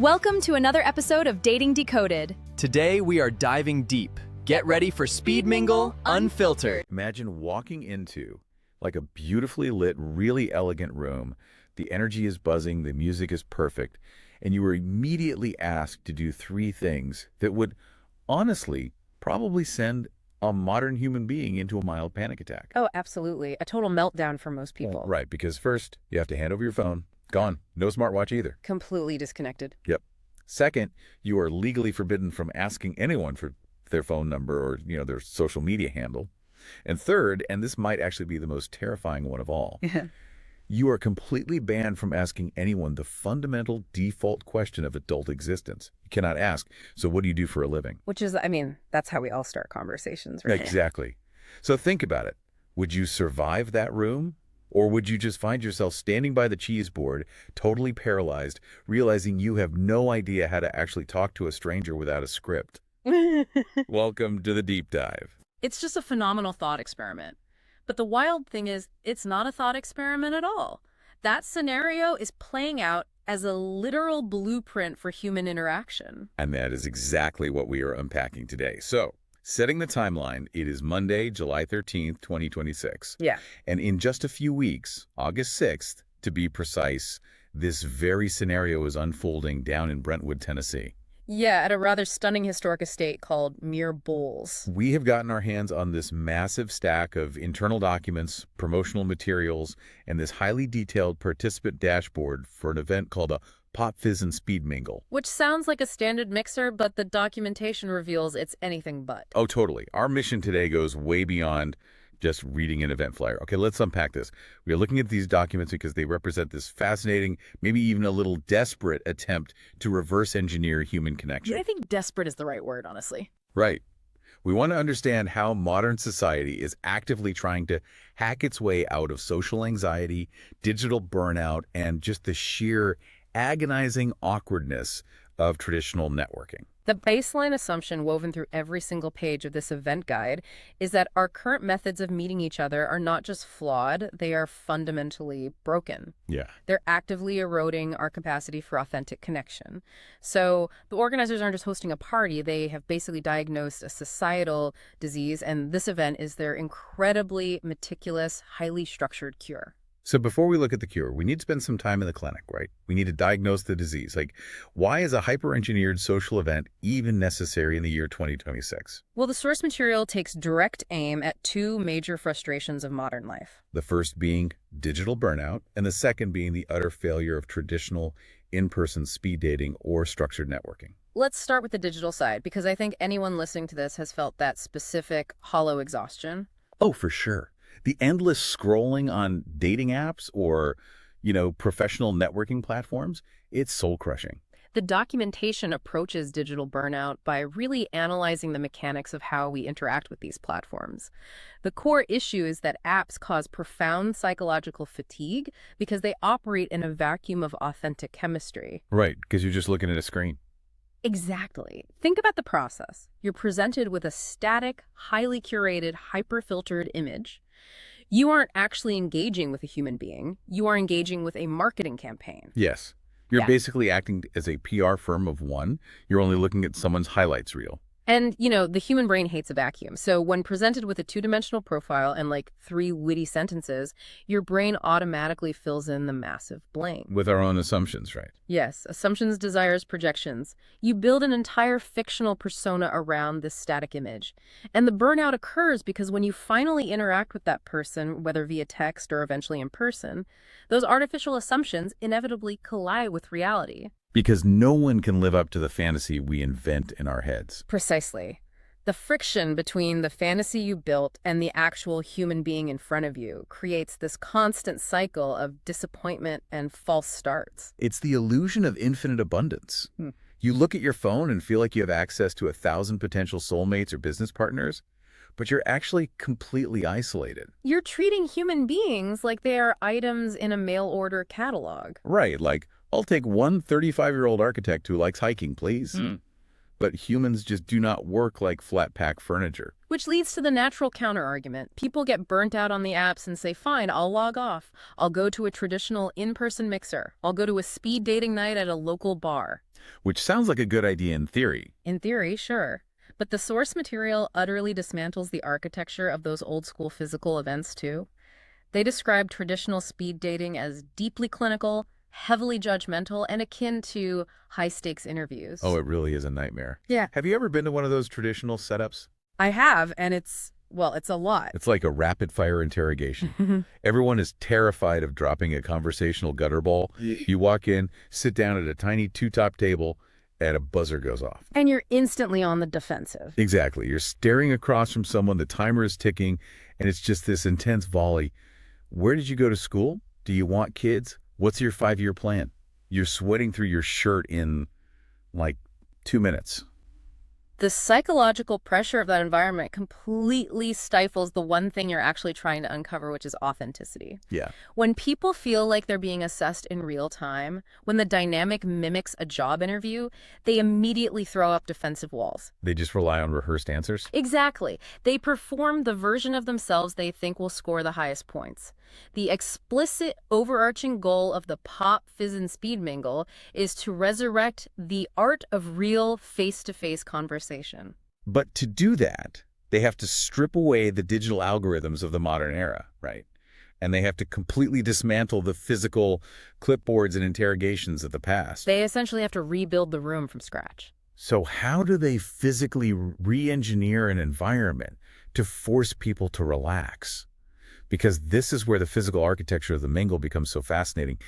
Welcome to another episode of Dating Decoded. Today we are diving deep. Get ready for Speed Mingle Unfiltered. Imagine walking into like a beautifully lit, really elegant room. The energy is buzzing, the music is perfect, and you were immediately asked to do three things that would honestly probably send a modern human being into a mild panic attack. Oh, absolutely. A total meltdown for most people. Right, because first, you have to hand over your phone. Gone. No smartwatch either. Completely disconnected. Yep. Second, you are legally forbidden from asking anyone for their phone number or, their social media handle. And third, and this might actually be the most terrifying one of all, you are completely banned from asking anyone the fundamental default question of adult existence. You cannot ask, so what do you do for a living? Which is, that's how we all start conversations, right? Exactly. So think about it. Would you survive that room? Or would you just find yourself standing by the cheese board, totally paralyzed, realizing you have no idea how to actually talk to a stranger without a script? Welcome to the deep dive. It's just a phenomenal thought experiment. But the wild thing is, it's not a thought experiment at all. That scenario is playing out as a literal blueprint for human interaction. And that is exactly what we are unpacking today. So, setting the timeline, it is Monday, July 13th, 2026. Yeah. And in just a few weeks, August 6th, to be precise, this very scenario is unfolding down in Brentwood, Tennessee. Yeah, at a rather stunning historic estate called Mere Bowls. We have gotten our hands on this massive stack of internal documents, promotional materials, and this highly detailed participant dashboard for an event called a Pop Fizz and Speed Mingle. Which sounds like a standard mixer, but the documentation reveals it's anything but. Oh, totally. Our mission today goes way beyond just reading an event flyer. Okay, let's unpack this. We are looking at these documents because they represent this fascinating, maybe even a little desperate attempt to reverse engineer human connection. I think desperate is the right word, honestly. Right. We want to understand how modern society is actively trying to hack its way out of social anxiety, digital burnout, and just the sheer agonizing awkwardness of traditional networking. The baseline assumption woven through every single page of this event guide is that our current methods of meeting each other are not just flawed, they are fundamentally broken. Yeah. They're actively eroding our capacity for authentic connection. So the organizers aren't just hosting a party, they have basically diagnosed a societal disease, and this event is their incredibly meticulous, highly structured cure. So before we look at the cure, we need to spend some time in the clinic, right? We need to diagnose the disease. Like, why is a hyper-engineered social event even necessary in the year 2026? Well, the source material takes direct aim at two major frustrations of modern life. The first being digital burnout, and the second being the utter failure of traditional in-person speed dating or structured networking. Let's start with the digital side, because I think anyone listening to this has felt that specific hollow exhaustion. Oh, for sure. The endless scrolling on dating apps or, professional networking platforms, it's soul-crushing. The documentation approaches digital burnout by really analyzing the mechanics of how we interact with these platforms. The core issue is that apps cause profound psychological fatigue because they operate in a vacuum of authentic chemistry. Right, because you're just looking at a screen. Exactly. Think about the process. You're presented with a static, highly curated, hyper-filtered image. You aren't actually engaging with a human being. You are engaging with a marketing campaign. Yes. You're basically acting as a PR firm of one. You're only looking at someone's highlights reel. And, the human brain hates a vacuum. So when presented with a two-dimensional profile and like three witty sentences, your brain automatically fills in the massive blank. With our own assumptions, right? Yes, assumptions, desires, projections. You build an entire fictional persona around this static image. And the burnout occurs because when you finally interact with that person, whether via text or eventually in person, those artificial assumptions inevitably collide with reality. Because no one can live up to the fantasy we invent in our heads. Precisely. The friction between the fantasy you built and the actual human being in front of you creates this constant cycle of disappointment and false starts. It's the illusion of infinite abundance. You look at your phone and feel like you have access to 1,000 potential soulmates or business partners, but you're actually completely isolated. You're treating human beings like they are items in a mail order catalog. Right, like, I'll take one 35-year-old architect who likes hiking, please. But humans just do not work like flat-pack furniture. Which leads to the natural counter-argument. People get burnt out on the apps and say, fine, I'll log off. I'll go to a traditional in-person mixer. I'll go to a speed dating night at a local bar. Which sounds like a good idea in theory. In theory, sure. But the source material utterly dismantles the architecture of those old-school physical events, too. They describe traditional speed dating as deeply clinical, heavily judgmental, and akin to high-stakes interviews. Oh, it really is a nightmare. Yeah. Have you ever been to one of those traditional setups? I have, and it's a lot. It's like a rapid-fire interrogation. Everyone is terrified of dropping a conversational gutter ball. You walk in, sit down at a tiny two-top table, and a buzzer goes off. And you're instantly on the defensive. Exactly. You're staring across from someone, the timer is ticking, and it's just this intense volley. Where did you go to school? Do you want kids? What's your 5-year plan? You're sweating through your shirt in, like, 2 minutes. The psychological pressure of that environment completely stifles the one thing you're actually trying to uncover, which is authenticity. Yeah. When people feel like they're being assessed in real time, when the dynamic mimics a job interview, they immediately throw up defensive walls. They just rely on rehearsed answers? Exactly. They perform the version of themselves they think will score the highest points. The explicit overarching goal of the pop, fizz, and speed mingle is to resurrect the art of real face-to-face conversation. But to do that, they have to strip away the digital algorithms of the modern era, right? And they have to completely dismantle the physical clipboards and interrogations of the past. They essentially have to rebuild the room from scratch. So how do they physically re-engineer an environment to force people to relax? Because this is where the physical architecture of the mingle becomes so fascinating.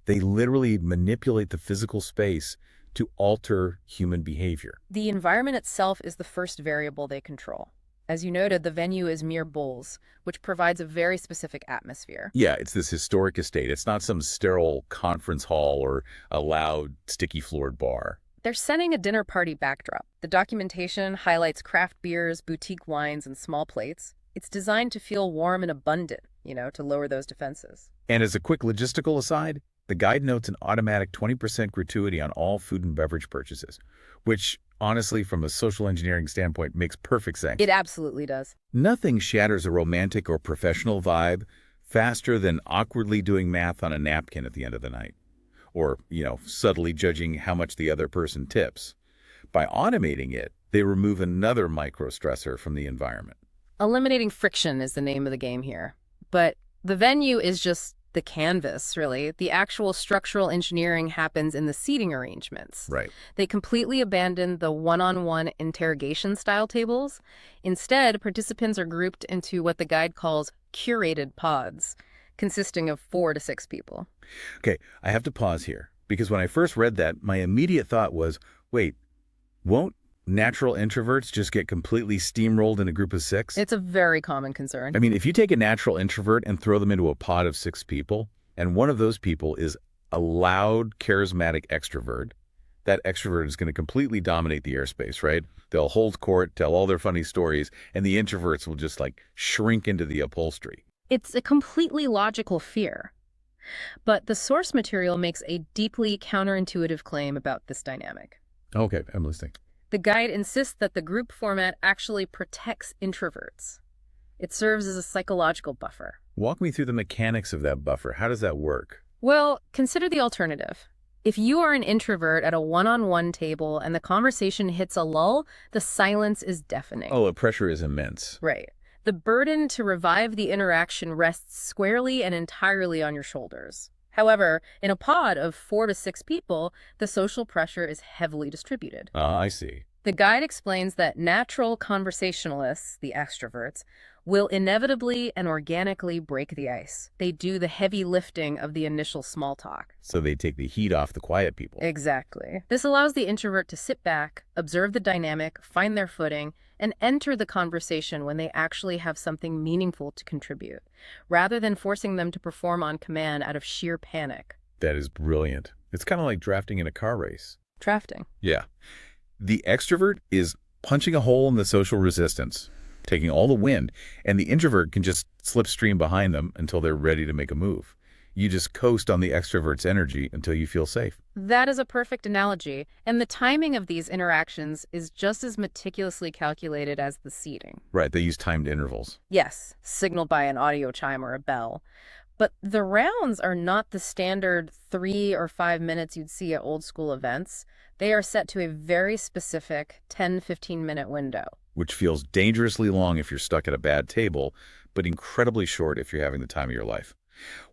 They literally manipulate the physical space to alter human behavior. The environment itself is the first variable they control. As you noted, the venue is mere bowls, which provides a very specific atmosphere. Yeah, it's this historic estate. It's not some sterile conference hall or a loud, sticky-floored bar. They're setting a dinner party backdrop. The documentation highlights craft beers, boutique wines, and small plates. It's designed to feel warm and abundant, to lower those defenses. And as a quick logistical aside, the guide notes an automatic 20% gratuity on all food and beverage purchases, which, honestly, from a social engineering standpoint, makes perfect sense. It absolutely does. Nothing shatters a romantic or professional vibe faster than awkwardly doing math on a napkin at the end of the night, or, subtly judging how much the other person tips. By automating it, they remove another micro-stressor from the environment. Eliminating friction is the name of the game here. But the venue is just the canvas, really. The actual structural engineering happens in the seating arrangements. Right. They completely abandon the one-on-one interrogation-style tables. Instead, participants are grouped into what the guide calls curated pods, consisting of 4 to 6 people. Okay, I have to pause here, because when I first read that, my immediate thought was, wait, won't natural introverts just get completely steamrolled in a group of 6? It's a very common concern. I mean, if you take a natural introvert and throw them into a pod of 6 people, and one of those people is a loud, charismatic extrovert, that extrovert is going to completely dominate the airspace, right? They'll hold court, tell all their funny stories, and the introverts will just shrink into the upholstery. It's a completely logical fear. But the source material makes a deeply counterintuitive claim about this dynamic. Okay, I'm listening. The guide insists that the group format actually protects introverts. It serves as a psychological buffer. Walk me through the mechanics of that buffer. How does that work? Well, consider the alternative. If you are an introvert at a one-on-one table and the conversation hits a lull, the silence is deafening. Oh, the pressure is immense. Right. The burden to revive the interaction rests squarely and entirely on your shoulders. However, in a pod of 4 to 6 people, the social pressure is heavily distributed. I see. The guide explains that natural conversationalists, the extroverts, will inevitably and organically break the ice. They do the heavy lifting of the initial small talk. So they take the heat off the quiet people. Exactly. This allows the introvert to sit back, observe the dynamic, find their footing, and enter the conversation when they actually have something meaningful to contribute, rather than forcing them to perform on command out of sheer panic. That is brilliant. It's kind of like drafting in a car race. Drafting. Yeah. The extrovert is punching a hole in the social resistance, taking all the wind, and the introvert can just slipstream behind them until they're ready to make a move. You just coast on the extrovert's energy until you feel safe. That is a perfect analogy, and the timing of these interactions is just as meticulously calculated as the seating. Right, they use timed intervals. Yes, signaled by an audio chime or a bell. But the rounds are not the standard 3 or 5 minutes you'd see at old school events. They are set to a very specific 10-15-minute window. Which feels dangerously long if you're stuck at a bad table, but incredibly short if you're having the time of your life.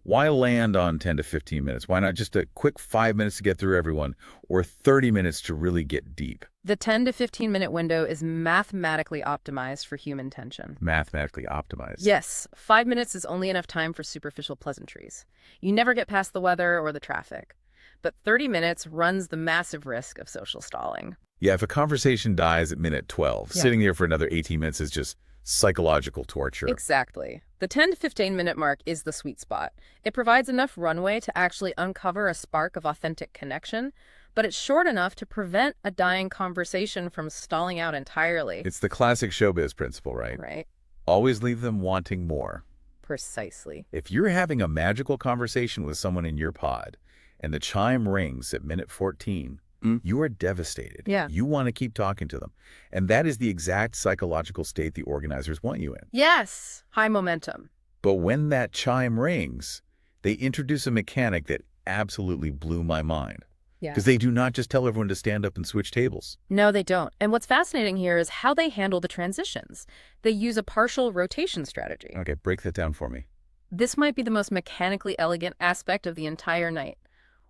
Why land on 10 to 15 minutes? Why not just a quick 5 minutes to get through everyone, or 30 minutes to really get deep? The 10 to 15-minute window is mathematically optimized for human tension. Mathematically optimized. Yes, 5 minutes is only enough time for superficial pleasantries. You never get past the weather or the traffic. But 30 minutes runs the massive risk of social stalling. Yeah, if a conversation dies at minute 12, sitting there for another 18 minutes is just psychological torture. Exactly. The 10 to 15-minute mark is the sweet spot. It provides enough runway to actually uncover a spark of authentic connection, but it's short enough to prevent a dying conversation from stalling out entirely. It's the classic showbiz principle, right? Right. Always leave them wanting more. Precisely. If you're having a magical conversation with someone in your pod and the chime rings at minute 14, you are devastated. Yeah. You want to keep talking to them. And that is the exact psychological state the organizers want you in. Yes. High momentum. But when that chime rings, they introduce a mechanic that absolutely blew my mind. Yeah. Because they do not just tell everyone to stand up and switch tables. No, they don't. And what's fascinating here is how they handle the transitions. They use a partial rotation strategy. Okay, break that down for me. This might be the most mechanically elegant aspect of the entire night.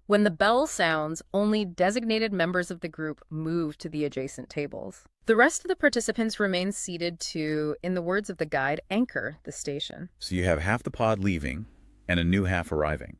When the bell sounds, only designated members of the group move to the adjacent tables. The rest of the participants remain seated to, in the words of the guide, anchor the station. So you have half the pod leaving and a new half arriving.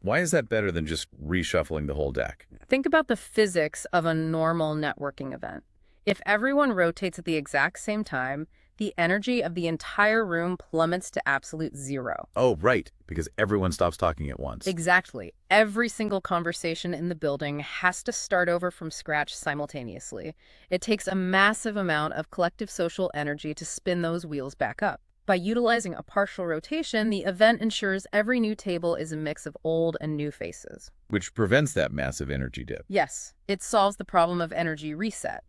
Why is that better than just reshuffling the whole deck? Think about the physics of a normal networking event. If everyone rotates at the exact same time, the energy of the entire room plummets to absolute zero. Oh, right, because everyone stops talking at once. Exactly. Every single conversation in the building has to start over from scratch simultaneously. It takes a massive amount of collective social energy to spin those wheels back up. By utilizing a partial rotation, the event ensures every new table is a mix of old and new faces. Which prevents that massive energy dip. Yes, it solves the problem of energy reset.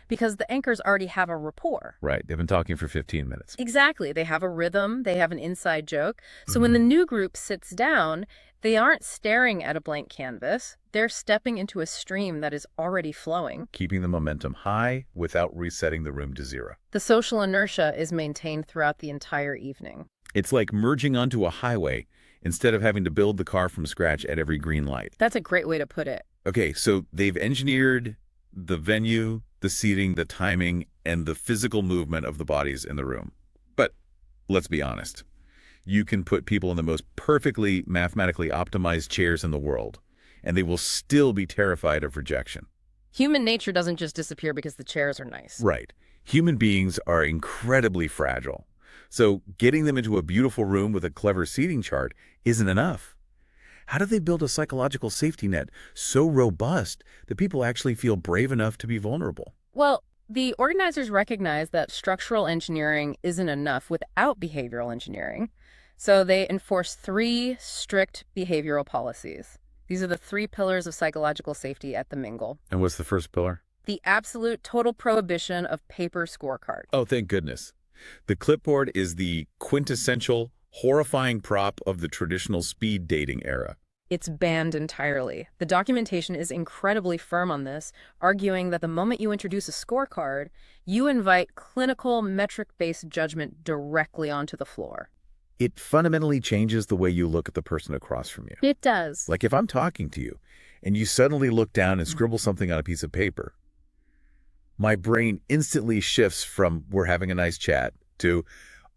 Because the anchors already have a rapport. Right, they've been talking for 15 minutes. Exactly. They have a rhythm, they have an inside joke. So when the new group sits down, they aren't staring at a blank canvas. They're stepping into a stream that is already flowing. Keeping the momentum high without resetting the room to zero. The social inertia is maintained throughout the entire evening. It's like merging onto a highway instead of having to build the car from scratch at every green light. That's a great way to put it. Okay, so they've engineered the venue, the seating, the timing, and the physical movement of the bodies in the room. But let's be honest. You can put people in the most perfectly mathematically optimized chairs in the world, and they will still be terrified of rejection. Human nature doesn't just disappear because the chairs are nice. Right. Human beings are incredibly fragile. So getting them into a beautiful room with a clever seating chart isn't enough. How do they build a psychological safety net so robust that people actually feel brave enough to be vulnerable? Well, the organizers recognize that structural engineering isn't enough without behavioral engineering. So they enforce 3 strict behavioral policies. These are the 3 pillars of psychological safety at the Mingle. And what's the first pillar? The absolute total prohibition of paper scorecards. Oh, thank goodness. The clipboard is the quintessential, horrifying prop of the traditional speed dating era. It's banned entirely. The documentation is incredibly firm on this, arguing that the moment you introduce a scorecard, you invite clinical metric-based judgment directly onto the floor. It fundamentally changes the way you look at the person across from you. It does. Like if I'm talking to you and you suddenly look down and scribble something on a piece of paper, my brain instantly shifts from we're having a nice chat to,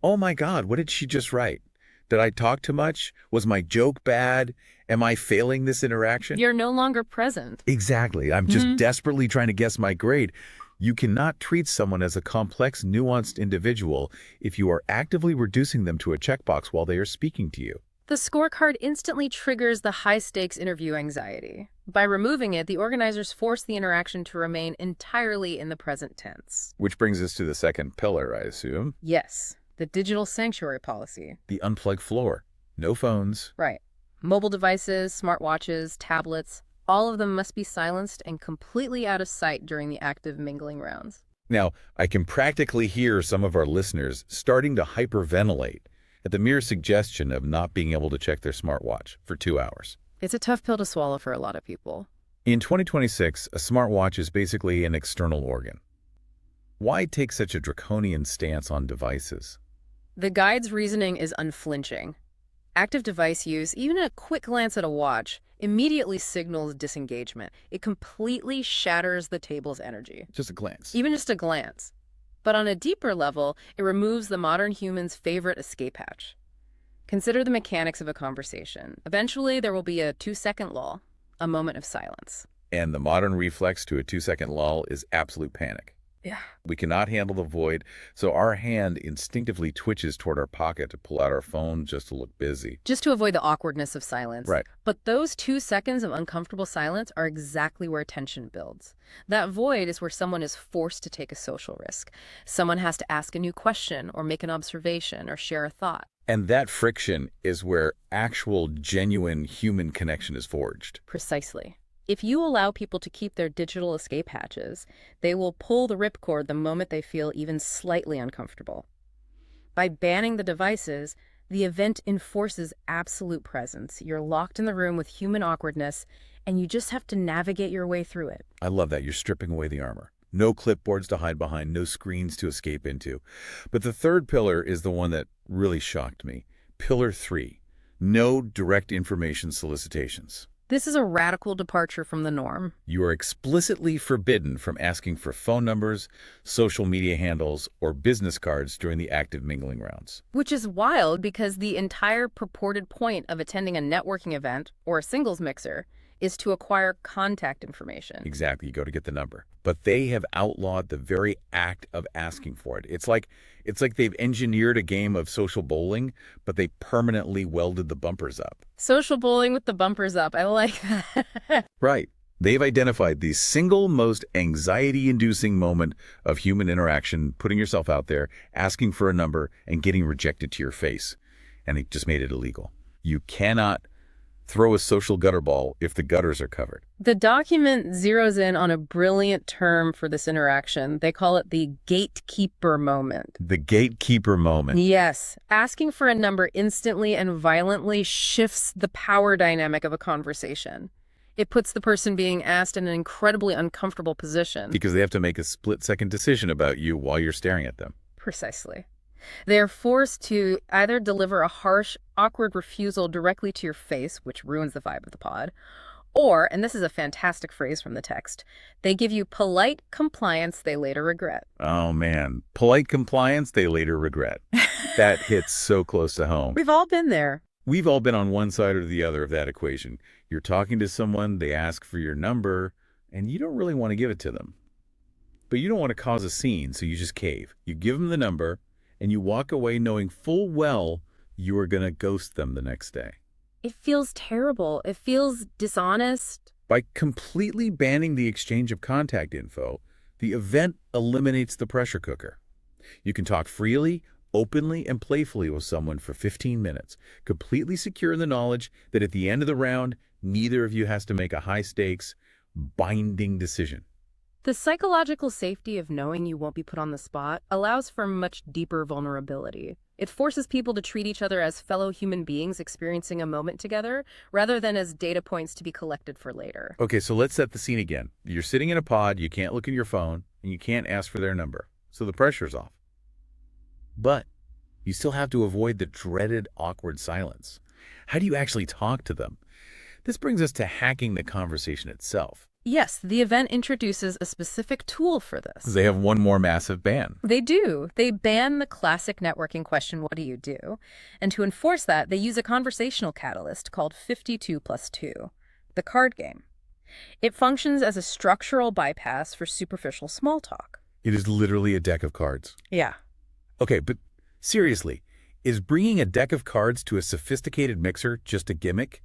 oh my God, what did she just write? Did I talk too much? Was my joke bad? Am I failing this interaction? You're no longer present. Exactly. I'm just desperately trying to guess my grade. You cannot treat someone as a complex, nuanced individual if you are actively reducing them to a checkbox while they are speaking to you. The scorecard instantly triggers the high-stakes interview anxiety. By removing it, the organizers force the interaction to remain entirely in the present tense. Which brings us to the second pillar, I assume. Yes, the digital sanctuary policy. The unplugged floor. No phones. Right. Mobile devices, smartwatches, tablets, all of them must be silenced and completely out of sight during the active mingling rounds. Now, I can practically hear some of our listeners starting to hyperventilate at the mere suggestion of not being able to check their smartwatch for 2 hours. It's a tough pill to swallow for a lot of people. In 2026, a smartwatch is basically an external organ. Why take such a draconian stance on devices? The guide's reasoning is unflinching. Active device use, even a quick glance at a watch, immediately signals disengagement. It completely shatters the table's energy. Just a glance. Even just a glance. But on a deeper level, it removes the modern human's favorite escape hatch. Consider the mechanics of a conversation. Eventually, there will be a 2-second lull, a moment of silence. And the modern reflex to a 2-second lull is absolute panic. Yeah. We cannot handle the void, so our hand instinctively twitches toward our pocket to pull out our phone just to look busy. Just to avoid the awkwardness of silence. Right. But those 2 seconds of uncomfortable silence are exactly where tension builds. That void is where someone is forced to take a social risk. Someone has to ask a new question or make an observation or share a thought. And that friction is where actual, genuine human connection is forged. Precisely. If you allow people to keep their digital escape hatches, they will pull the ripcord the moment they feel even slightly uncomfortable. By banning the devices, the event enforces absolute presence. You're locked in the room with human awkwardness, and you just have to navigate your way through it. I love that. You're stripping away the armor. No clipboards to hide behind, no screens to escape into. But the third pillar is the one that really shocked me. Pillar 3, no direct information solicitations. This is a radical departure from the norm. You are explicitly forbidden from asking for phone numbers, social media handles, or business cards during the active mingling rounds. Which is wild because the entire purported point of attending a networking event or a singles mixer is to acquire contact information. Exactly, you go to get the number. But they have outlawed the very act of asking for it. It's like they've engineered a game of social bowling, but they permanently welded the bumpers up. Social bowling with the bumpers up. I like that. Right. They've identified the single most anxiety-inducing moment of human interaction, putting yourself out there, asking for a number, and getting rejected to your face. And they just made it illegal. You cannot throw a social gutter ball if the gutters are covered. The document zeroes in on a brilliant term for this interaction. They call it the gatekeeper moment. The gatekeeper moment. Yes. Asking for a number instantly and violently shifts the power dynamic of a conversation. It puts the person being asked in an incredibly uncomfortable position. Because they have to make a split-second decision about you while you're staring at them. Precisely. They are forced to either deliver a harsh, awkward refusal directly to your face, which ruins the vibe of the pod, or, and this is a fantastic phrase from the text, they give you polite compliance they later regret. Oh, man. Polite compliance they later regret. That hits so close to home. We've all been there. We've all been on one side or the other of that equation. You're talking to someone, they ask for your number, and you don't really want to give it to them. But you don't want to cause a scene, so you just cave. You give them the number, and you walk away knowing full well you are going to ghost them the next day. It feels terrible. It feels dishonest. By completely banning the exchange of contact info, the event eliminates the pressure cooker. You can talk freely, openly, and playfully with someone for 15 minutes, completely secure in the knowledge that at the end of the round, neither of you has to make a high-stakes, binding decision. The psychological safety of knowing you won't be put on the spot allows for much deeper vulnerability. It forces people to treat each other as fellow human beings experiencing a moment together, rather than as data points to be collected for later. Okay, so let's set the scene again. You're sitting in a pod, you can't look at your phone, and you can't ask for their number. So the pressure's off. But you still have to avoid the dreaded awkward silence. How do you actually talk to them? This brings us to hacking the conversation itself. Yes, the event introduces a specific tool for this. They have one more massive ban. They do. They ban the classic networking question, what do you do? And to enforce that, they use a conversational catalyst called 52+2, the card game. It functions as a structural bypass for superficial small talk. It is literally a deck of cards. Yeah. Okay, but seriously, is bringing a deck of cards to a sophisticated mixer just a gimmick?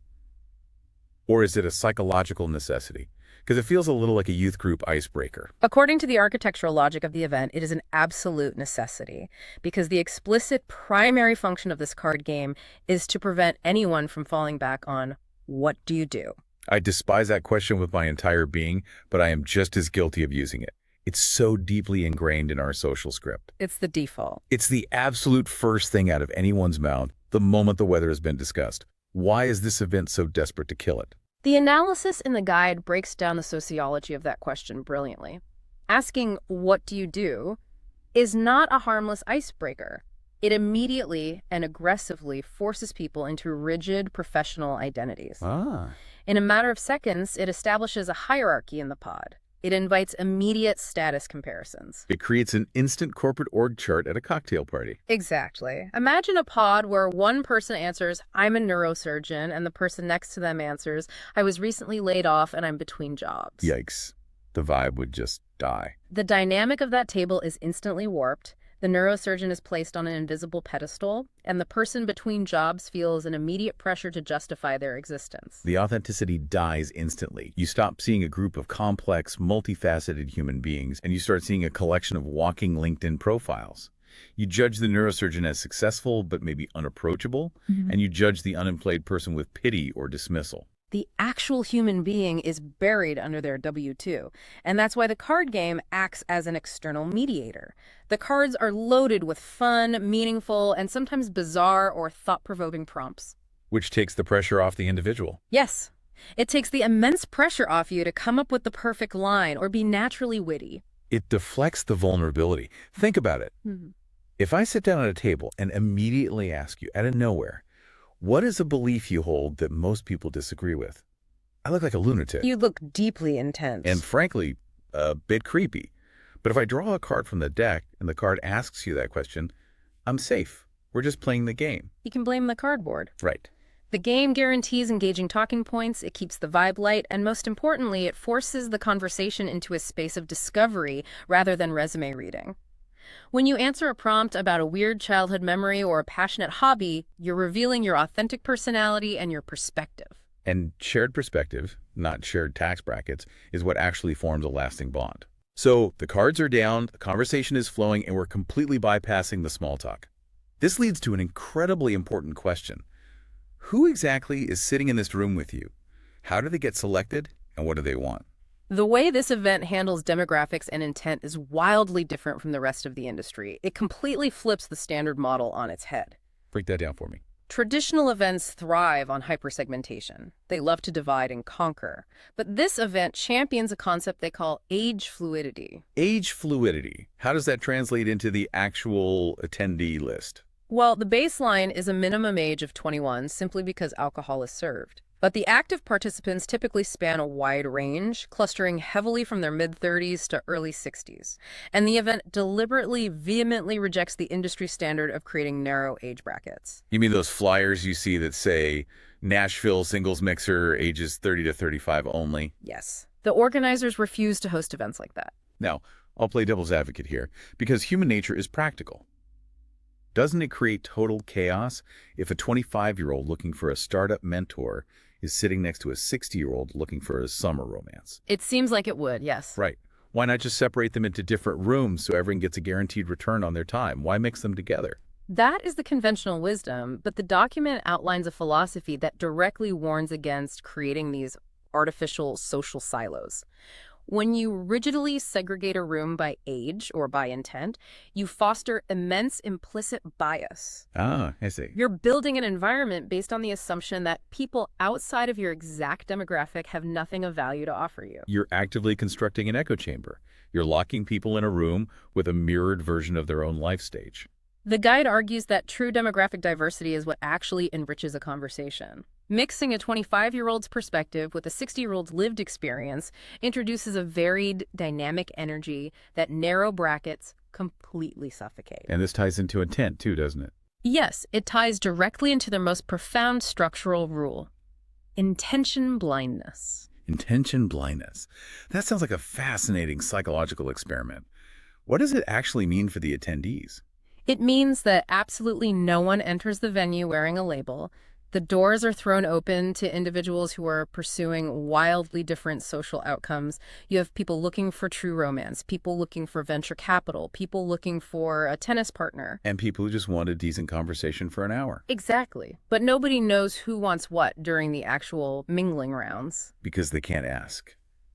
Or is it a psychological necessity? Because it feels a little like a youth group icebreaker. According to the architectural logic of the event, it is an absolute necessity because the explicit primary function of this card game is to prevent anyone from falling back on what do you do? I despise that question with my entire being, but I am just as guilty of using it. It's so deeply ingrained in our social script. It's the default. It's the absolute first thing out of anyone's mouth the moment the weather has been discussed. Why is this event so desperate to kill it? The analysis in the guide breaks down the sociology of that question brilliantly. Asking, what do you do, is not a harmless icebreaker. It immediately and aggressively forces people into rigid professional identities. In a matter of seconds, it establishes a hierarchy in the pod. It invites immediate status comparisons. It creates an instant corporate org chart at a cocktail party. Exactly. Imagine a pod where one person answers, I'm a neurosurgeon, and the person next to them answers, I was recently laid off and I'm between jobs. Yikes. The vibe would just die. The dynamic of that table is instantly warped. The neurosurgeon is placed on an invisible pedestal, and the person between jobs feels an immediate pressure to justify their existence. The authenticity dies instantly. You stop seeing a group of complex, multifaceted human beings, and you start seeing a collection of walking LinkedIn profiles. You judge the neurosurgeon as successful but maybe unapproachable, and you judge the unemployed person with pity or dismissal. The actual human being is buried under their W-2, and that's why the card game acts as an external mediator. The cards are loaded with fun, meaningful, and sometimes bizarre or thought-provoking prompts. Which takes the pressure off the individual. Yes, it takes the immense pressure off you to come up with the perfect line or be naturally witty. It deflects the vulnerability. Think about it. If I sit down at a table and immediately ask you, out of nowhere, what is a belief you hold that most people disagree with? I look like a lunatic. You look deeply intense. And frankly, a bit creepy. But if I draw a card from the deck and the card asks you that question, I'm safe. We're just playing the game. You can blame the cardboard. Right. The game guarantees engaging talking points, it keeps the vibe light, and most importantly, it forces the conversation into a space of discovery rather than resume reading. When you answer a prompt about a weird childhood memory or a passionate hobby, you're revealing your authentic personality and your perspective. And shared perspective, not shared tax brackets, is what actually forms a lasting bond. So the cards are down, the conversation is flowing, and we're completely bypassing the small talk. This leads to an incredibly important question. Who exactly is sitting in this room with you? How do they get selected, and what do they want? The way this event handles demographics and intent is wildly different from the rest of the industry. It completely flips the standard model on its head. Break that down for me. Traditional events thrive on hypersegmentation. They love to divide and conquer. But this event champions a concept they call age fluidity. Age fluidity. How does that translate into the actual attendee list? Well, the baseline is a minimum age of 21 simply because alcohol is served. But the active participants typically span a wide range, clustering heavily from their mid-30s to early 60s. And the event deliberately, vehemently rejects the industry standard of creating narrow age brackets. You mean those flyers you see that say Nashville singles mixer ages 30 to 35 only? Yes. The organizers refuse to host events like that. Now, I'll play devil's advocate here, because human nature is practical. Doesn't it create total chaos if a 25-year-old looking for a startup mentor is sitting next to a 60-year-old looking for a summer romance? It seems like it would, yes. Right. Why not just separate them into different rooms so everyone gets a guaranteed return on their time? Why mix them together? That is the conventional wisdom, but the document outlines a philosophy that directly warns against creating these artificial social silos. When you rigidly segregate a room by age or by intent, you foster immense implicit bias. Ah, I see. You're building an environment based on the assumption that people outside of your exact demographic have nothing of value to offer you. You're actively constructing an echo chamber. You're locking people in a room with a mirrored version of their own life stage. The guide argues that true demographic diversity is what actually enriches a conversation. Mixing a 25-year-old's perspective with a 60-year-old's lived experience introduces a varied, dynamic energy that narrow brackets completely suffocate. And this ties into intent too, doesn't it? Yes, it ties directly into the most profound structural rule: intention blindness. Intention blindness. That sounds like a fascinating psychological experiment. What does it actually mean for the attendees? It means that absolutely no one enters the venue wearing a label. The doors are thrown open to individuals who are pursuing wildly different social outcomes. You have people looking for true romance, people looking for venture capital, people looking for a tennis partner. And people who just want a decent conversation for an hour. Exactly. But nobody knows who wants what during the actual mingling rounds. Because they can't ask.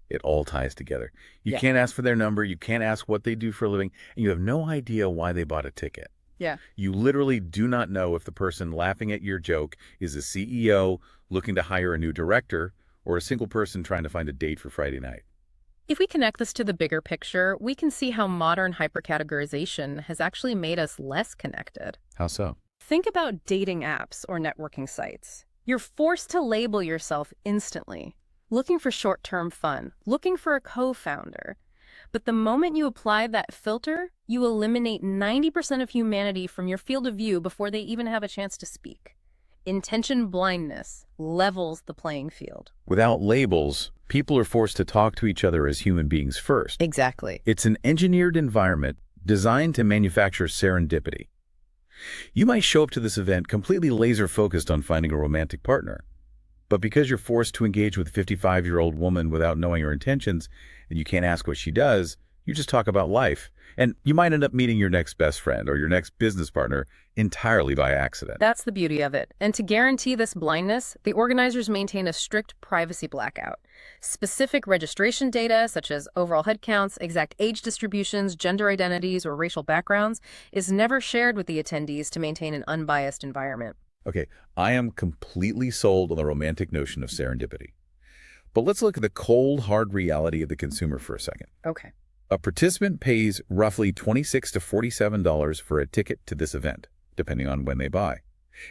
It all ties together. You Yeah. can't ask for their number, you can't ask what they do for a living, and you have no idea why they bought a ticket. Yeah. You literally do not know if the person laughing at your joke is a CEO looking to hire a new director or a single person trying to find a date for Friday night. If we connect this to the bigger picture, we can see how modern hypercategorization has actually made us less connected. How so? Think about dating apps or networking sites. You're forced to label yourself instantly, looking for short-term fun, looking for a co-founder. But the moment you apply that filter, you eliminate 90% of humanity from your field of view before they even have a chance to speak. Intention blindness levels the playing field. Without labels, people are forced to talk to each other as human beings first. Exactly. It's an engineered environment designed to manufacture serendipity. You might show up to this event completely laser-focused on finding a romantic partner. But because you're forced to engage with a 55-year-old woman without knowing her intentions, and you can't ask what she does, you just talk about life. And you might end up meeting your next best friend or your next business partner entirely by accident. That's the beauty of it. And to guarantee this blindness, the organizers maintain a strict privacy blackout. Specific registration data, such as overall headcounts, exact age distributions, gender identities, or racial backgrounds, is never shared with the attendees to maintain an unbiased environment. Okay, I am completely sold on the romantic notion of serendipity. But let's look at the cold, hard reality of the consumer for a second. Okay. A participant pays roughly $26 to $47 for a ticket to this event, depending on when they buy.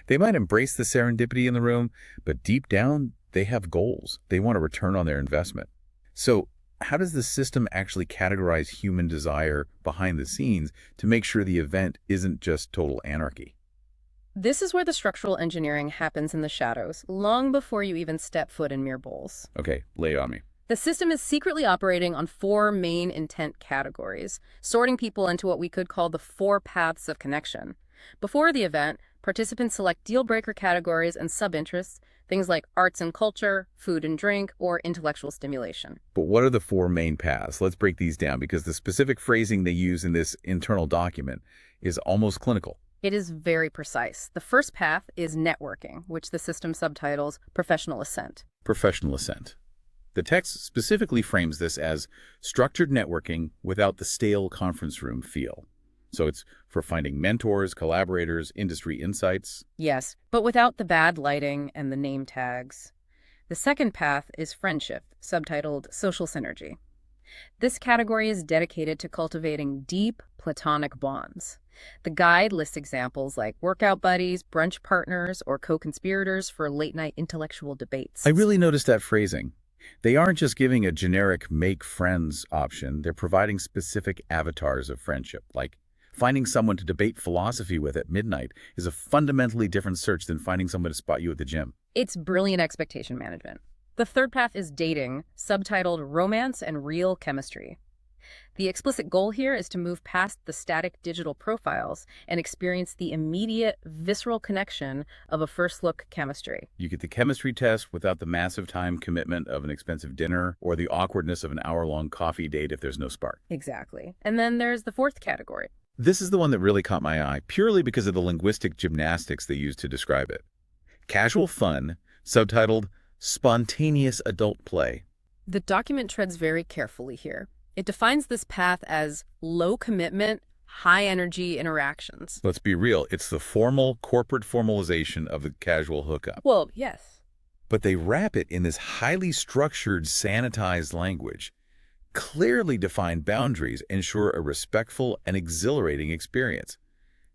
They might embrace the serendipity in the room, but deep down, they have goals. They want a return on their investment. So how does the system actually categorize human desire behind the scenes to make sure the event isn't just total anarchy? This is where the structural engineering happens in the shadows, long before you even step foot in mere bowls. Okay, lay it on me. The system is secretly operating on 4 main intent categories, sorting people into what we could call the 4 paths of connection. Before the event, participants select deal-breaker categories and sub-interests, things like arts and culture, food and drink, or intellectual stimulation. But what are the 4 main paths? Let's break these down because the specific phrasing they use in this internal document is almost clinical. It is very precise. The first path is networking, which the system subtitles professional assent. Professional assent. The text specifically frames this as structured networking without the stale conference room feel. So it's for finding mentors, collaborators, industry insights. Yes, but without the bad lighting and the name tags. The second path is friendship, subtitled social synergy. This category is dedicated to cultivating deep platonic bonds. The guide lists examples like workout buddies, brunch partners, or co-conspirators for late-night intellectual debates. I really noticed that phrasing. They aren't just giving a generic make friends option, they're providing specific avatars of friendship. Like finding someone to debate philosophy with at midnight is a fundamentally different search than finding someone to spot you at the gym. It's brilliant expectation management. The third path is dating, subtitled romance and real chemistry. The explicit goal here is to move past the static digital profiles and experience the immediate, visceral connection of a first-look chemistry. You get the chemistry test without the massive time commitment of an expensive dinner or the awkwardness of an hour-long coffee date if there's no spark. Exactly. And then there's the fourth category. This is the one that really caught my eye, purely because of the linguistic gymnastics they use to describe it. Casual fun, subtitled spontaneous adult play. The document treads very carefully here. It defines this path as low-commitment, high-energy interactions. Let's be real, it's the formal corporate formalization of the casual hookup. Well, yes. But they wrap it in this highly structured, sanitized language. Clearly defined boundaries ensure a respectful and exhilarating experience.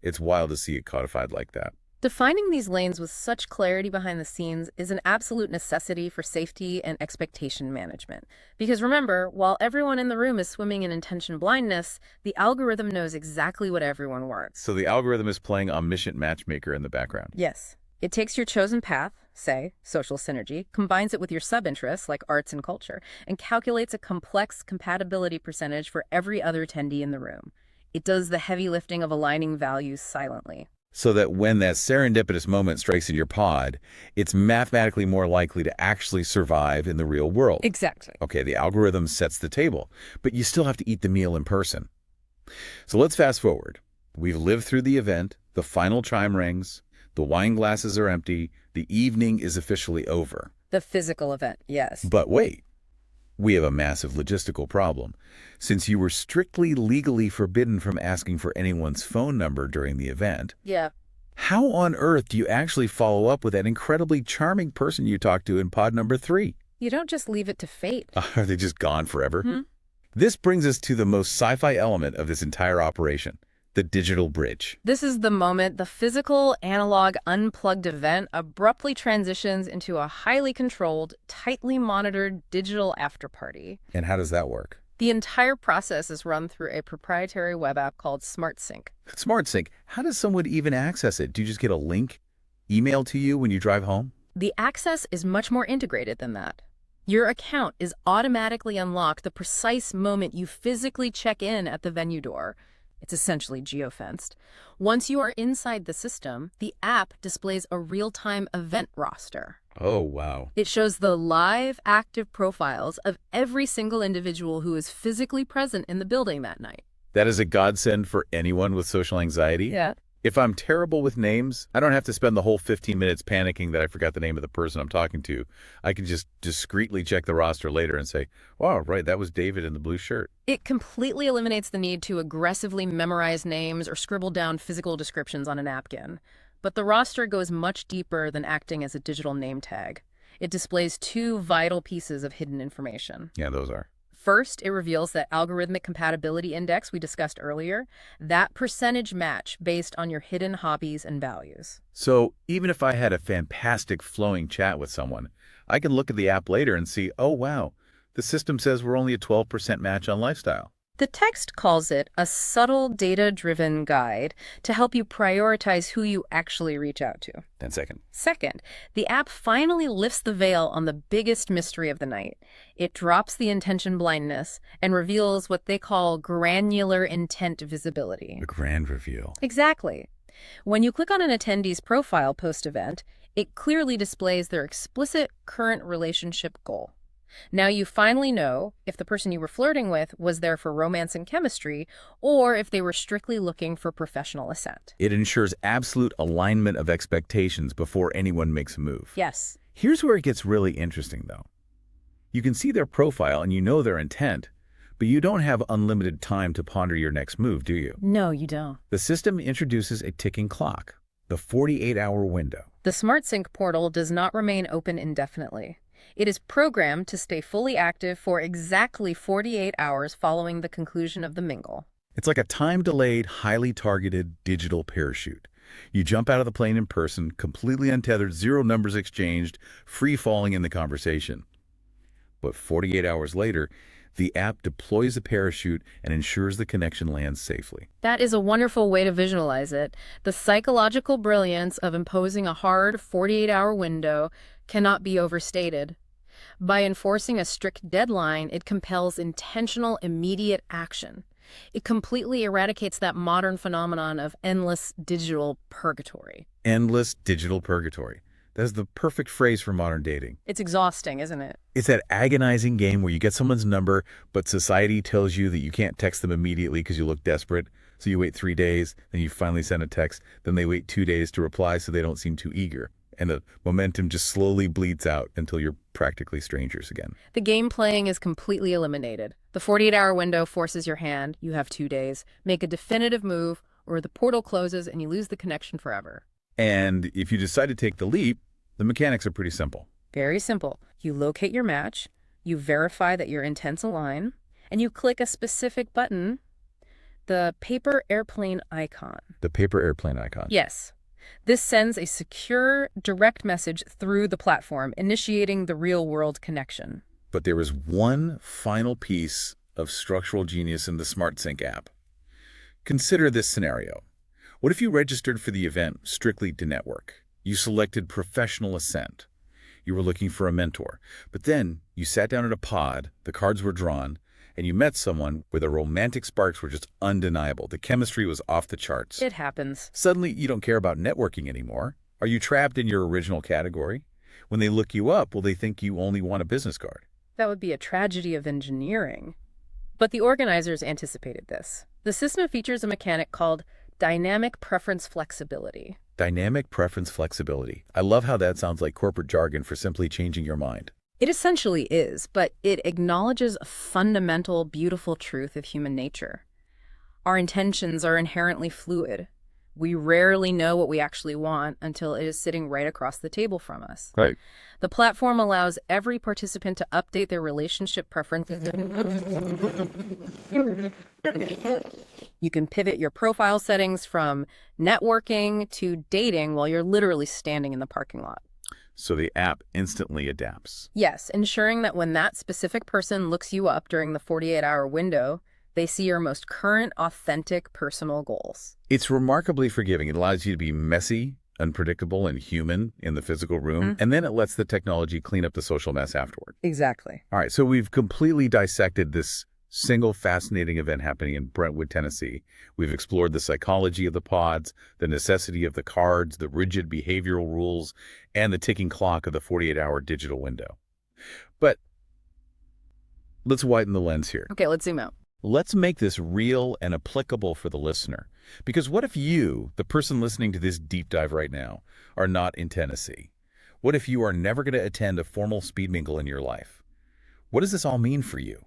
It's wild to see it codified like that. Defining these lanes with such clarity behind the scenes is an absolute necessity for safety and expectation management. Because remember, while everyone in the room is swimming in intention blindness, the algorithm knows exactly what everyone wants. So the algorithm is playing omniscient matchmaker in the background. Yes. It takes your chosen path, say, social synergy, combines it with your sub-interests, like arts and culture, and calculates a complex compatibility percentage for every other attendee in the room. It does the heavy lifting of aligning values silently. So that when that serendipitous moment strikes in your pod, it's mathematically more likely to actually survive in the real world. Exactly. Okay, the algorithm sets the table, but you still have to eat the meal in person. So let's fast forward. We've lived through the event, the final chime rings, the wine glasses are empty, the evening is officially over. The physical event, yes. But wait, we have a massive logistical problem. Since you were strictly legally forbidden from asking for anyone's phone number during the event, Yeah. how on earth do you actually follow up with that incredibly charming person you talked to in pod number 3? You don't just leave it to fate. Are they just gone forever? This brings us to the most sci-fi element of this entire operation, the digital bridge. This is the moment the physical, analog, unplugged event abruptly transitions into a highly controlled, tightly monitored digital afterparty. And how does that work? The entire process is run through a proprietary web app called SmartSync. SmartSync, how does someone even access it? Do you just get a link emailed to you when you drive home? The access is much more integrated than that. Your account is automatically unlocked the precise moment you physically check in at the venue door. It's essentially geofenced. Once you are inside the system, the app displays a real-time event roster. Oh, wow. It shows the live, active profiles of every single individual who is physically present in the building that night. That is a godsend for anyone with social anxiety. Yeah. If I'm terrible with names, I don't have to spend the whole 15 minutes panicking that I forgot the name of the person I'm talking to. I can just discreetly check the roster later and say, wow, right, that was David in the blue shirt. It completely eliminates the need to aggressively memorize names or scribble down physical descriptions on a napkin. But the roster goes much deeper than acting as a digital name tag. It displays two vital pieces of hidden information. Yeah, those are. First, it reveals that algorithmic compatibility index we discussed earlier, that percentage match based on your hidden hobbies and values. So even if I had a fantastic flowing chat with someone, I can look at the app later and see, oh, wow, the system says we're only a 12% match on lifestyle. The text calls it a subtle data-driven guide to help you prioritize who you actually reach out to. 10 seconds. Second, the app finally lifts the veil on the biggest mystery of the night. It drops the intention blindness and reveals what they call granular intent visibility. A grand reveal. Exactly. When you click on an attendee's profile post-event, it clearly displays their explicit current relationship goal. Now you finally know if the person you were flirting with was there for romance and chemistry, or if they were strictly looking for professional assent. It ensures absolute alignment of expectations before anyone makes a move. Yes. Here's where it gets really interesting, though. You can see their profile and you know their intent, but you don't have unlimited time to ponder your next move, do you? No, you don't. The system introduces a ticking clock, the 48-hour window. The SmartSync portal does not remain open indefinitely. It is programmed to stay fully active for exactly 48 hours following the conclusion of the mingle. It's like a time-delayed, highly targeted digital parachute. You jump out of the plane in person, completely untethered, zero numbers exchanged, free-falling in the conversation. But 48 hours later, the app deploys a parachute and ensures the connection lands safely. That is a wonderful way to visualize it. The psychological brilliance of imposing a hard 48-hour window cannot be overstated. By enforcing a strict deadline, it compels intentional, immediate action. It completely eradicates that modern phenomenon of endless digital purgatory. Endless digital purgatory. That is the perfect phrase for modern dating. It's exhausting, isn't it? It's that agonizing game where you get someone's number, but society tells you that you can't text them immediately because you look desperate. So you wait 3 days, then you finally send a text, then they wait 2 days to reply so they don't seem too eager. And the momentum just slowly bleeds out until you're practically strangers again. The game playing is completely eliminated. The 48-hour window forces your hand. You have 2 days. Make a definitive move, or the portal closes and you lose the connection forever. And if you decide to take the leap, the mechanics are pretty simple. Very simple. You locate your match, you verify that your intents align, and you click a specific button, the paper airplane icon. The paper airplane icon. Yes. This sends a secure, direct message through the platform, initiating the real-world connection. But there is one final piece of structural genius in the SmartSync app. Consider this scenario. What if you registered for the event strictly to network? You selected professional assent. You were looking for a mentor. But then you sat down at a pod, the cards were drawn, and you met someone where the romantic sparks were just undeniable. The chemistry was off the charts. It happens. Suddenly, you don't care about networking anymore. Are you trapped in your original category? When they look you up, will they think you only want a business card? That would be a tragedy of engineering. But the organizers anticipated this. The system features a mechanic called dynamic preference flexibility. Dynamic preference flexibility. I love how that sounds like corporate jargon for simply changing your mind. It essentially is, but it acknowledges a fundamental, beautiful truth of human nature. Our intentions are inherently fluid. We rarely know what we actually want until it is sitting right across the table from us. Right. The platform allows every participant to update their relationship preferences. You can pivot your profile settings from networking to dating while you're literally standing in the parking lot. So the app instantly adapts. Yes, ensuring that when that specific person looks you up during the 48-hour window, they see your most current, authentic, personal goals. It's remarkably forgiving. It allows you to be messy, unpredictable, and human in the physical room, and then it lets the technology clean up the social mess afterward. Exactly. All right, so we've completely dissected this single fascinating event happening in Brentwood, Tennessee. We've explored the psychology of the pods, the necessity of the cards, the rigid behavioral rules, and the ticking clock of the 48-hour digital window. But let's widen the lens here. Okay, let's zoom out. Let's make this real and applicable for the listener. Because what if you, the person listening to this deep dive right now, are not in Tennessee? What if you are never going to attend a formal speed mingle in your life? What does this all mean for you?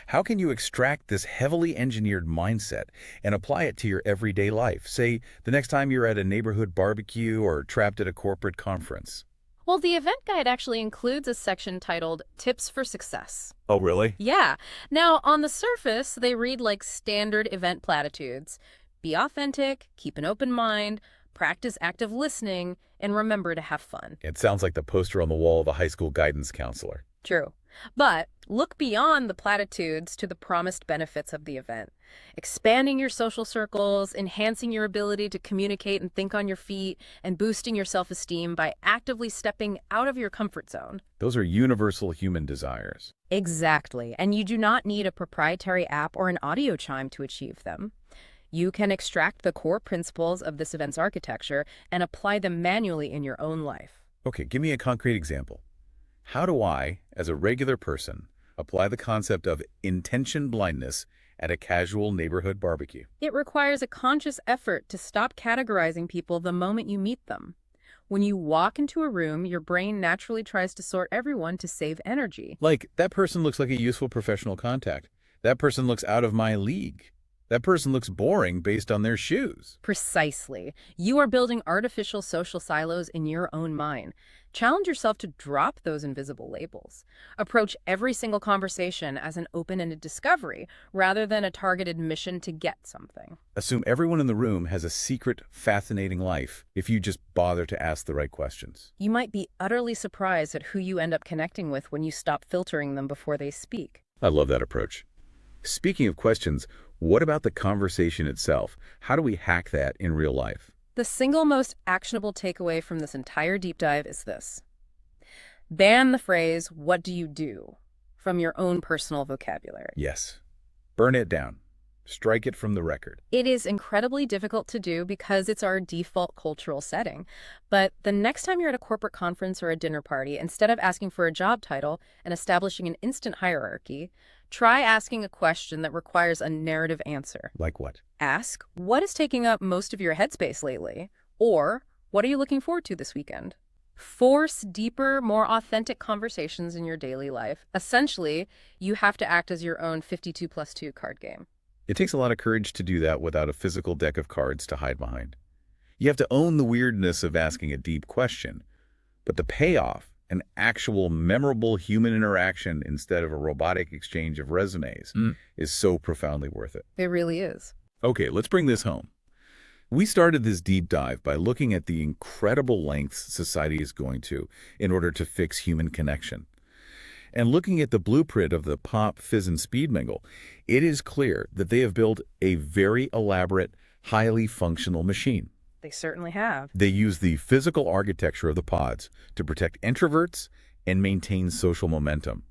How can you extract this heavily engineered mindset and apply it to your everyday life? Say, the next time you're at a neighborhood barbecue or trapped at a corporate conference. Well, the event guide actually includes a section titled Tips for Success. Oh, really? Yeah. Now, on the surface, they read like standard event platitudes. Be authentic, keep an open mind, practice active listening, and remember to have fun. It sounds like the poster on the wall of a high school guidance counselor. True. But look beyond the platitudes to the promised benefits of the event. Expanding your social circles, enhancing your ability to communicate and think on your feet, and boosting your self-esteem by actively stepping out of your comfort zone. Those are universal human desires. Exactly. And you do not need a proprietary app or an audio chime to achieve them. You can extract the core principles of this event's architecture and apply them manually in your own life. Okay, give me a concrete example. How do I, as a regular person, apply the concept of intention blindness at a casual neighborhood barbecue? It requires a conscious effort to stop categorizing people the moment you meet them. When you walk into a room, your brain naturally tries to sort everyone to save energy. Like, that person looks like a useful professional contact. That person looks out of my league. That person looks boring based on their shoes. Precisely. You are building artificial social silos in your own mind. Challenge yourself to drop those invisible labels. Approach every single conversation as an open-ended discovery rather than a targeted mission to get something. Assume everyone in the room has a secret, fascinating life if you just bother to ask the right questions. You might be utterly surprised at who you end up connecting with when you stop filtering them before they speak. I love that approach. Speaking of questions, what about the conversation itself? How do we hack that in real life? The single most actionable takeaway from this entire deep dive is this. Ban the phrase, "What do you do?" from your own personal vocabulary. Yes. Burn it down. Strike it from the record. It is incredibly difficult to do because it's our default cultural setting. But the next time you're at a corporate conference or a dinner party, instead of asking for a job title and establishing an instant hierarchy, try asking a question that requires a narrative answer. Like what? Ask, what is taking up most of your headspace lately? Or, what are you looking forward to this weekend? Force deeper, more authentic conversations in your daily life. Essentially, you have to act as your own 52+2 card game. It takes a lot of courage to do that without a physical deck of cards to hide behind. You have to own the weirdness of asking a deep question, but the payoff, an actual memorable human interaction instead of a robotic exchange of resumes, is so profoundly worth it. It really is. Okay, let's bring this home. We started this deep dive by looking at the incredible lengths society is going to in order to fix human connection. And looking at the blueprint of the Pop, Fizz, and Speed Mingle, it is clear that they have built a very elaborate, highly functional machine. They certainly have. They use the physical architecture of the pods to protect introverts and maintain social momentum.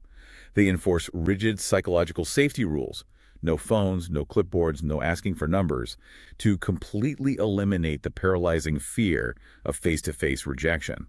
They enforce rigid psychological safety rules. No phones, no clipboards, no asking for numbers, to completely eliminate the paralyzing fear of face-to-face rejection.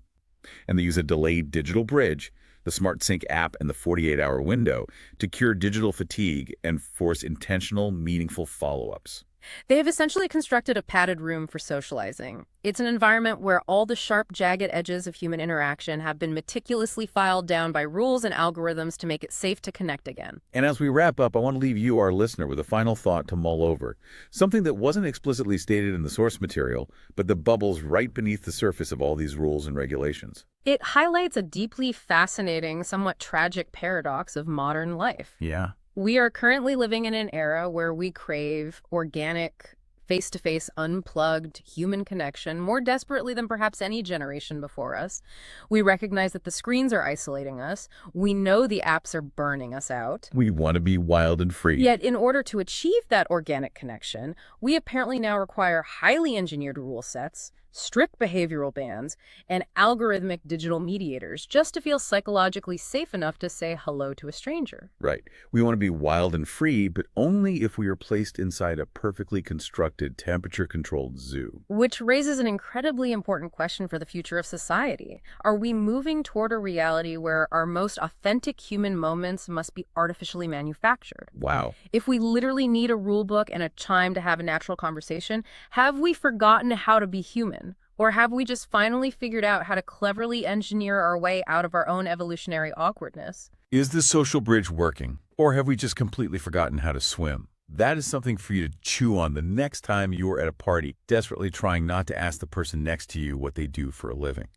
And they use a delayed digital bridge, the Smart Sync app and the 48-hour window, to cure digital fatigue and force intentional, meaningful follow-ups. They have essentially constructed a padded room for socializing. It's an environment where all the sharp, jagged edges of human interaction have been meticulously filed down by rules and algorithms to make it safe to connect again. And as we wrap up, I want to leave you, our listener, with a final thought to mull over. Something that wasn't explicitly stated in the source material, but that bubbles right beneath the surface of all these rules and regulations. It highlights a deeply fascinating, somewhat tragic paradox of modern life. Yeah. We are currently living in an era where we crave organic, face-to-face, unplugged human connection more desperately than perhaps any generation before us. We recognize that the screens are isolating us. We know the apps are burning us out. We want to be wild and free. Yet, in order to achieve that organic connection, we apparently now require highly engineered rule sets, strict behavioral bans, and algorithmic digital mediators just to feel psychologically safe enough to say hello to a stranger. Right. We want to be wild and free, but only if we are placed inside a perfectly constructed, temperature-controlled zoo. Which raises an incredibly important question for the future of society. Are we moving toward a reality where our most authentic human moments must be artificially manufactured? Wow. If we literally need a rule book and a chime to have a natural conversation, have we forgotten how to be human? Or have we just finally figured out how to cleverly engineer our way out of our own evolutionary awkwardness? Is the social bridge working? Or have we just completely forgotten how to swim? That is something for you to chew on the next time you're at a party, desperately trying not to ask the person next to you what they do for a living.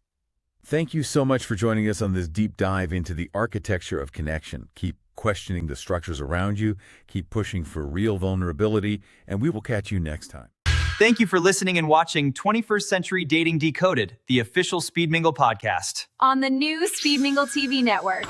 Thank you so much for joining us on this deep dive into the architecture of connection. Keep questioning the structures around you, keep pushing for real vulnerability, and we will catch you next time. Thank you for listening and watching 21st Century Dating Decoded, the official Speed Mingle podcast. On the new Speed Mingle TV network.